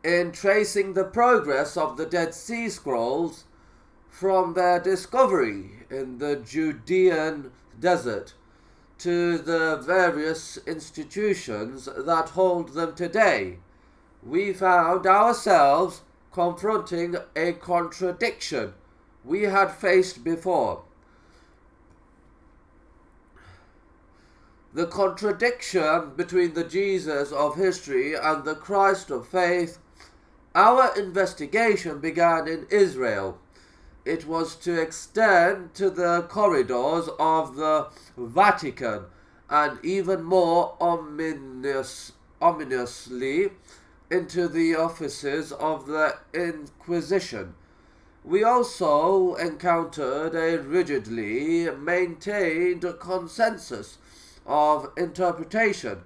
in tracing the progress of the Dead Sea Scrolls from their discovery in the Judean desert to the various institutions that hold them today, we found ourselves confronting a contradiction we had faced before. The contradiction between the Jesus of history and the Christ of faith. Our investigation began in Israel. It was to extend to the corridors of the Vatican and even more ominously into the offices of the Inquisition. We also encountered a rigidly maintained consensus of interpretation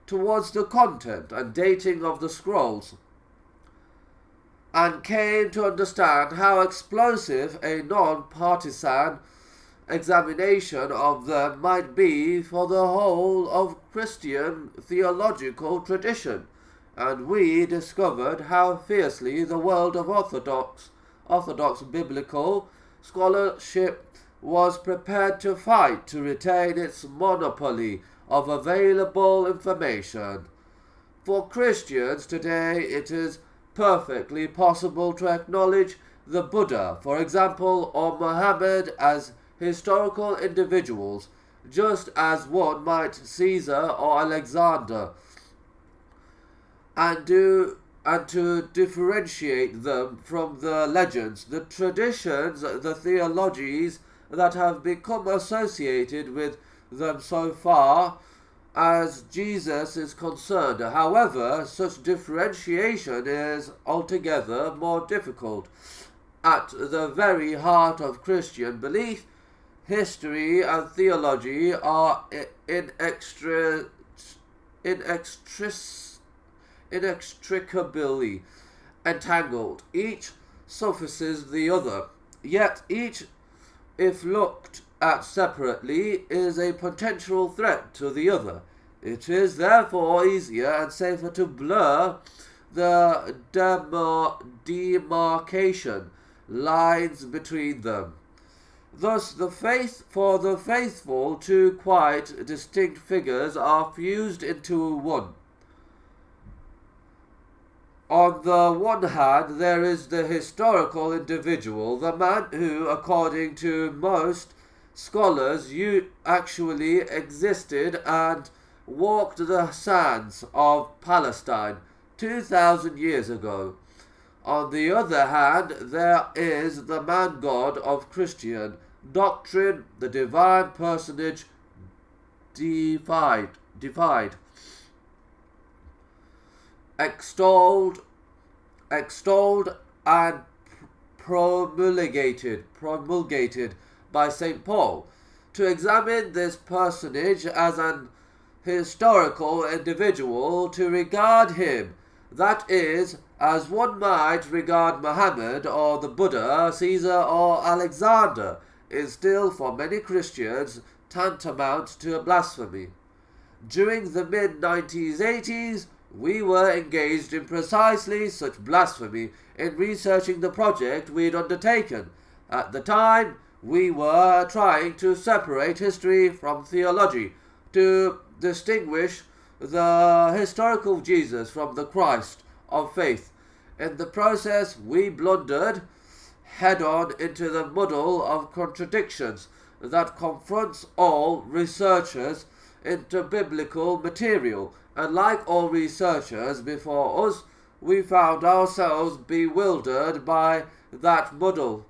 towards the content and dating of the scrolls, and came to understand how explosive a non-partisan examination of them might be for the whole of Christian theological tradition, and we discovered how fiercely the world of Orthodox biblical scholarship was prepared to fight to retain its monopoly of available information. For Christians today, it is perfectly possible to acknowledge the Buddha, for example, or Muhammad as historical individuals, just as one might Caesar or Alexander, and to differentiate them from the legends, the traditions, the theologies that have become associated with them so far as Jesus is concerned. However, such differentiation is altogether more difficult. At the very heart of Christian belief, history and theology are inextricably entangled. Each suffices the other, yet each, if looked at separately, is a potential threat to the other. It is therefore easier and safer to blur the demarcation lines between them. Thus, for the faithful, two quite distinct figures are fused into one. On the one hand, there is the historical individual, the man who, according to most scholars, actually existed and walked the sands of Palestine 2,000 years ago. On the other hand, there is the man-God of Christian doctrine, the divine personage defied, extolled and promulgated by St. Paul. To examine this personage as an historical individual, to regard him, that is, as one might regard Muhammad or the Buddha, Caesar or Alexander, is still for many Christians tantamount to a blasphemy. During the mid-1980s, we were engaged in precisely such blasphemy in researching the project we'd undertaken. At the time, we were trying to separate history from theology, to distinguish the historical Jesus from the Christ of faith. In the process, we blundered head-on into the muddle of contradictions that confronts all researchers into biblical material, and like all researchers before us, we found ourselves bewildered by that muddle.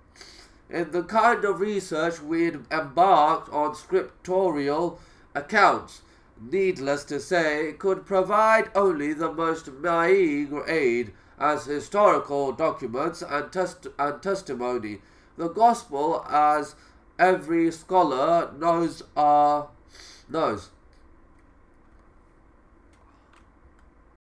In the kind of research we'd embarked on, scriptorial accounts, needless to say, could provide only the most meagre aid as historical documents and testimony. The gospel, as every scholar knows,